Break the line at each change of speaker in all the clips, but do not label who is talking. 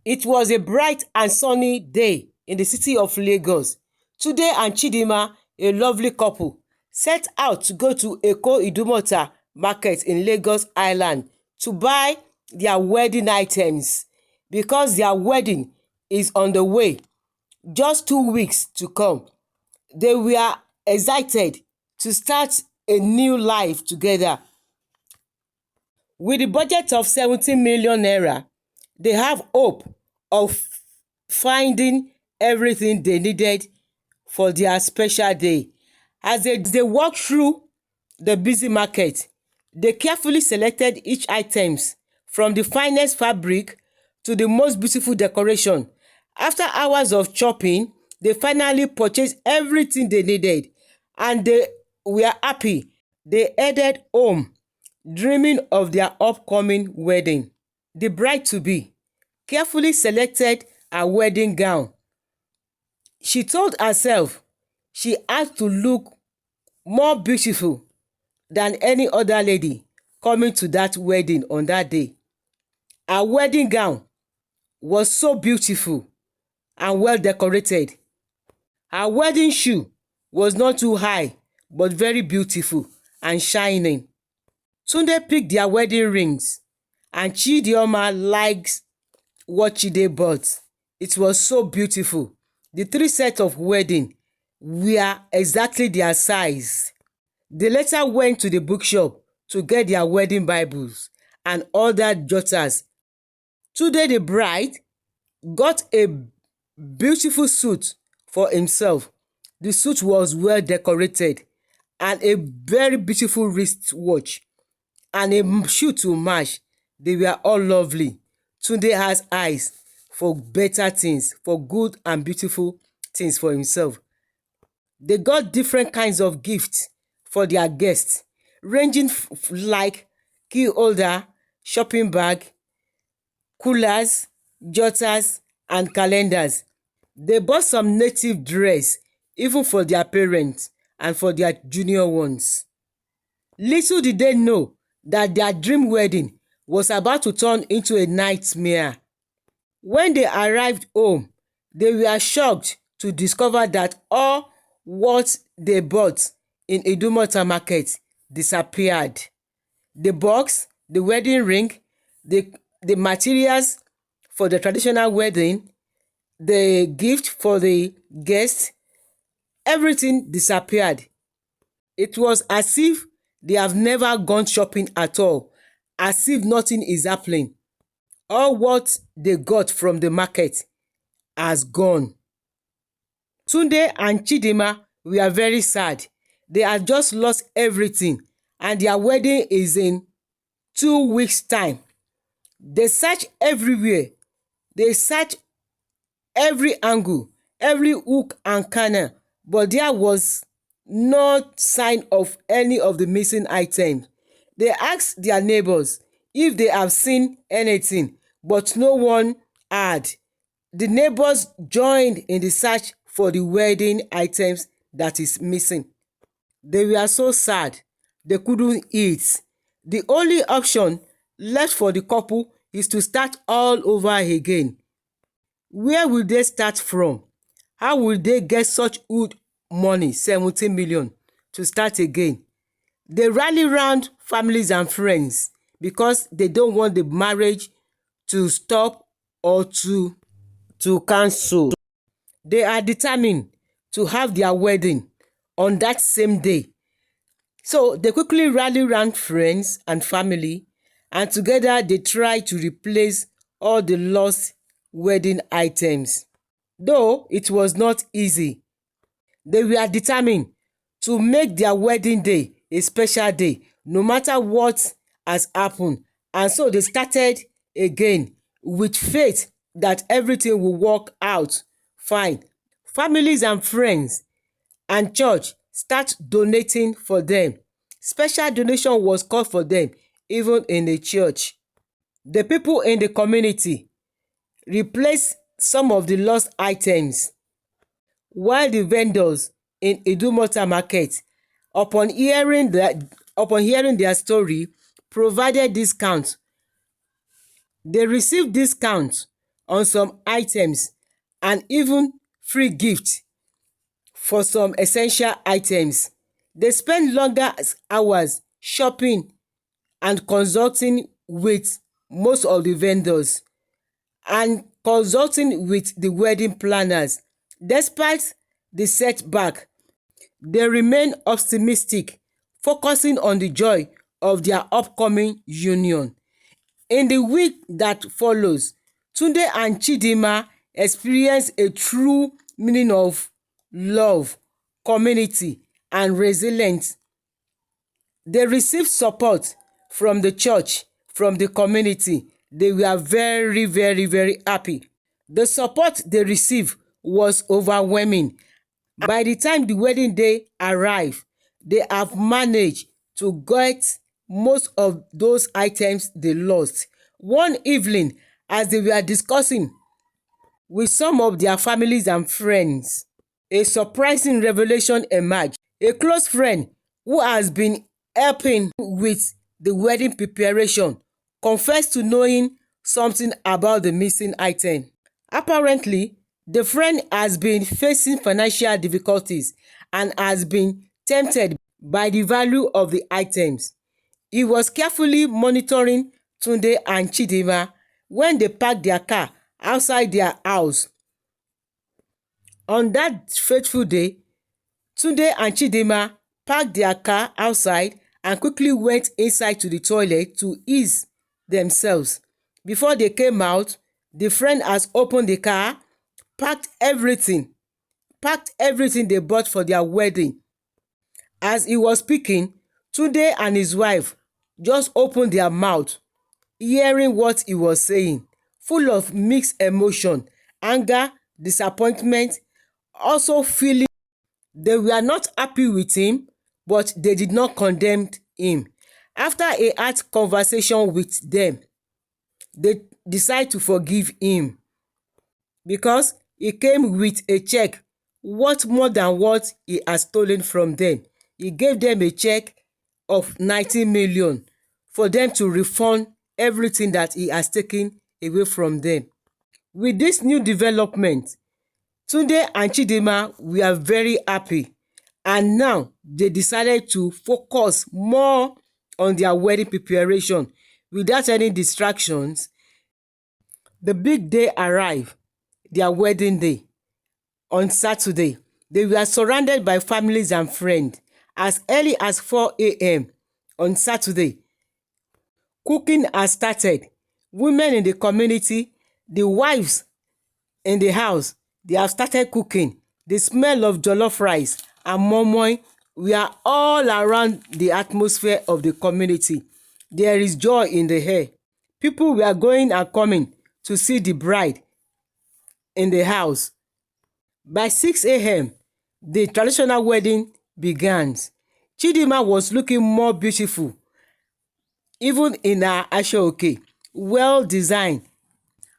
It was a bright and sunny day in the city of Lagos. Tunde and Chidima, a lovely couple, set out to go to Eko Idumota market in Lagos Island to buy their wedding items because their wedding is on the way, just 2 weeks to come. They were excited to start a new life together. With the budget of 17 million naira, they have hope of finding everything they needed for their special day. As they walked through the busy market, they carefully selected each items, from the finest fabric to the most beautiful decoration. After hours of shopping, they finally purchased everything they needed, and they were happy. They headed home, dreaming of their upcoming wedding. The bride-to-be carefully selected her wedding gown. She told herself she had to look more beautiful than any other lady coming to that wedding on that day. Her wedding gown was so beautiful and well decorated. Her wedding shoe was not too high, but very beautiful and shining. Tunde picked their wedding rings, and Chidima likes what Chide bought. It was so beautiful. The 3 sets of wedding were exactly their size. They later went to the bookshop to get their wedding Bibles and other jotters. Today the bride got a beautiful suit for himself. The suit was well decorated, and a very beautiful wristwatch and a shoe to match. They were all lovely. Tunde has eyes for better things, for good and beautiful things for himself. They got different kinds of gifts for their guests, ranging like key holder, shopping bag, coolers, jotters, and calendars. They bought some native dress even for their parents and for their junior ones. Little did they know that their dream wedding was about to turn into a nightmare. When they arrived home, they were shocked to discover that all what they bought in Idumota market disappeared. The box, the wedding ring, the materials for the traditional wedding, the gift for the guests, everything disappeared. It was as if they have never gone shopping at all, as if nothing is happening. All what they got from the market has gone. Tunde and Chidima were very sad. They had just lost everything, and their wedding is in 2 weeks' time. They searched everywhere. They searched every angle, every hook and corner, but there was no sign of any of the missing items. They asked their neighbors if they have seen anything, but no one had. The neighbors joined in the search for the wedding items that is missing. They were so sad they couldn't eat. The only option left for the couple is to start all over again. Where will they start from? How will they get such good money, 17 million, to start again? They rally round families and friends because they don't want the marriage to stop or to cancel. They are determined to have their wedding on that same day. So they quickly rally round friends and family, and together they try to replace all the lost wedding items. Though it was not easy, they were determined to make their wedding day a special day, no matter what has happened. And so they started again with faith that everything will work out fine. Families and friends and church start donating for them. Special donation was called for them even in the church. The people in the community replaced some of the lost items, while the vendors in Idumota market, upon hearing their story, provided discounts. They received discounts on some items and even free gifts for some essential items. They spend longer hours shopping and consulting with most of the vendors and consulting with the wedding planners. Despite the setback, they remain optimistic, focusing on the joy of their upcoming union. In the week that follows, Tunde and Chidima experience a true meaning of love, community, and resilience. They received support from the church, from the community. They were very, very, very happy. The support they received was overwhelming. By the time the wedding day arrived, they have managed to get most of those items they lost. One evening, as they were discussing with some of their families and friends, a surprising revelation emerged. A close friend who has been helping with the wedding preparation confessed to knowing something about the missing item. Apparently, the friend has been facing financial difficulties and has been tempted by the value of the items. He was carefully monitoring Tunde and Chidima when they parked their car outside their house. On that fateful day, Tunde and Chidima parked their car outside and quickly went inside to the toilet to ease themselves. Before they came out, the friend has opened the car, packed everything they bought for their wedding. As he was speaking, Tunde and his wife just opened their mouth, hearing what he was saying, full of mixed emotion, anger, disappointment, also feeling they were not happy with him, but they did not condemn him. After a hard conversation with them, they decided to forgive him because he came with a check worth more than what he had stolen from them. He gave them a check of 90 million for them to refund everything that he has taken away from them. With this new development, Tunde and Chidima were very happy, and now they decided to focus more on their wedding preparation without any distractions. The big day arrived, their wedding day. On Saturday, they were surrounded by families and friends. As early as 4 a.m. on Saturday, cooking has started. Women in the community, the wives in the house, they have started cooking. The smell of jollof rice and moimoi were all around the atmosphere of the community. There is joy in the air. People were going and coming to see the bride in the house. By 6 a.m., the traditional wedding began. Chidima was looking more beautiful, even in her asoke, well designed.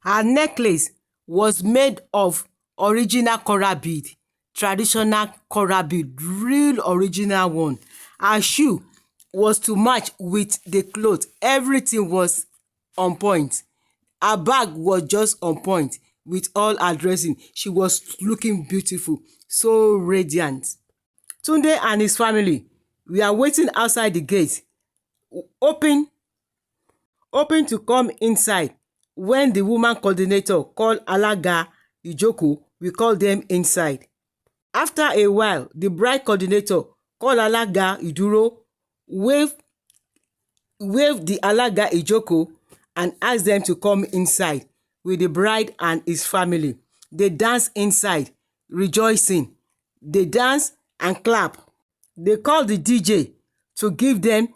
Her necklace was made of original coral bead, traditional coral bead, real original one. Her shoe was to match with the cloth. Everything was on point. Her bag was just on point with all her dressing. She was looking beautiful, so radiant. Tunde and his family were waiting outside the gate, hoping to come inside when the woman coordinator called Alaga Ijoko will call them inside. After a while, the bride coordinator called Alaga Iduro, waved the Alaga Ijoko and asked them to come inside with the bride and his family. They danced inside, rejoicing. They danced and clapped. They called the DJ to give them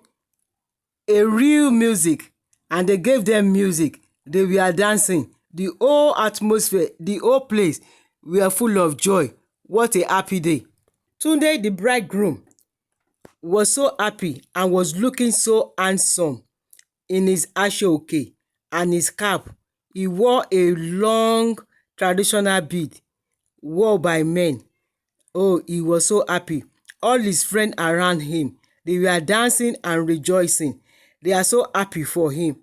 a real music, and they gave them music. They were dancing. The whole atmosphere, the whole place were full of joy. What a happy day. Tunde, the bridegroom, was so happy and was looking so handsome in his asoke and his cap. He wore a long traditional bead worn by men. Oh, he was so happy. All his friends around him, they were dancing and rejoicing. They are so happy for him.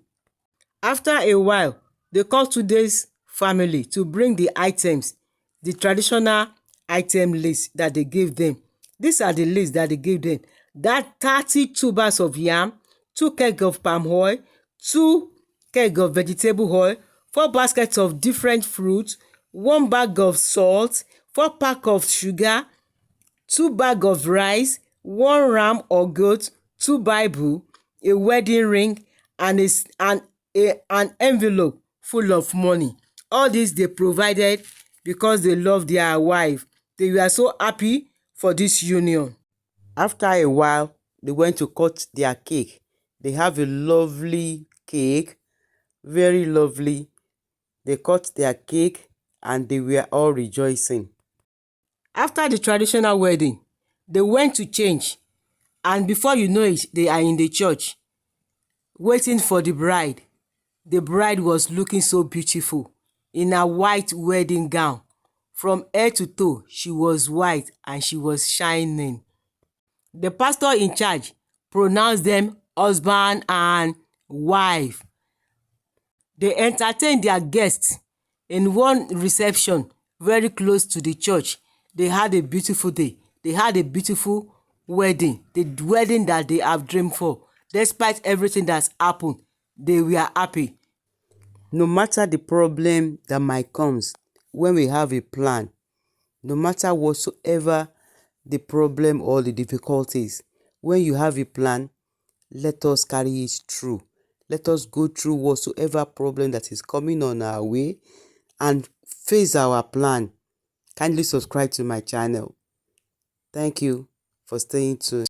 After a while, they called today's family to bring the items, the traditional item list that they gave them. These are the list that they gave them. That 30 tubers of yam, 2 keg of palm oil, 2 keg of vegetable oil, 4 baskets of different fruits, 1 bag of salt, 4 pack of sugar, 2 bag of rice, 1 ram or goat, 2 Bible, a wedding ring, and an envelope full of money. All this they provided because they love their wife. They were so happy for this union. After a while, they went to cut their cake. They have a lovely cake, very lovely. They cut their cake and they were all rejoicing. After the traditional wedding, they went to change, and before you know it, they are in the church waiting for the bride. The bride was looking so beautiful in her white wedding gown. From head to toe, she was white and she was shining. The pastor in charge pronounced them husband and wife. They entertained their guests in one reception very close to the church. They had a beautiful day. They had a beautiful wedding, the wedding that they have dreamed for. Despite everything that's happened, they were happy. No matter the problem that might comes, when we have a plan, no matter whatsoever the problem or the difficulties, when you have a plan, let us carry it through. Let us go through whatsoever problem that is coming on our way and face our plan. Kindly subscribe to my channel. Thank you for staying tuned.